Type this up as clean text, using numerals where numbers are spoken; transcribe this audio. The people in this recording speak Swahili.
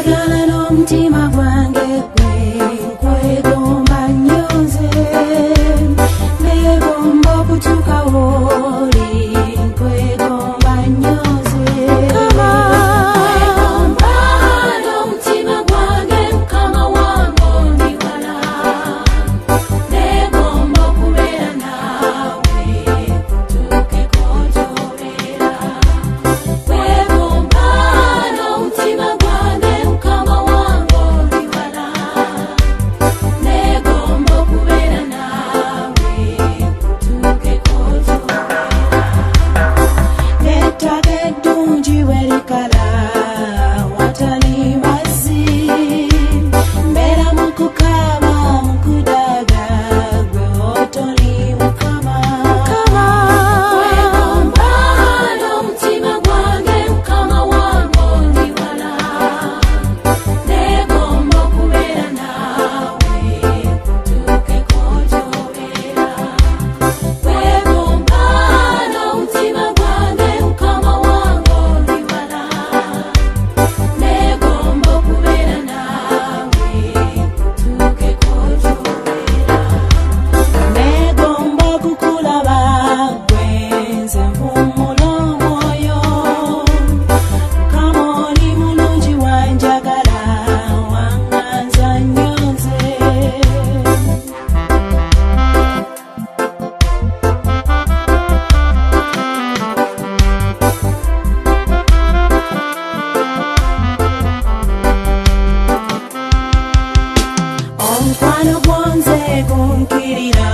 njagala n'omutima gwange nkwegomba nnyoze negomba okutuuka w'oli nkwegomba nnyoze nkwegomba n'omutima gwange mukama wange oli wala negomba okubeera naawe kutuukeko gy'obeera kwegomba n'omutima gwange mukama wange oli wala negomba okubeera naawe kutuukeko gy'obeera n'ettaka eddungi bwe likala watali mazzi mbeera mu kukaaba mu kudaaga gwe otoli mukama kwegomba n'omutima gwange mukama wange oli wala negomba okubeera naawe kutuukeko gy'obeera kwegomba n'omutima gwange mukama wange oli wala negomba okubeera naawe kutuukeko gy'obeera negomba okukulaba gwe nze nvummula omwoyo mukama oli mulungi wanjagala wanganza nnyo nze omukwano gwo nze gunkirira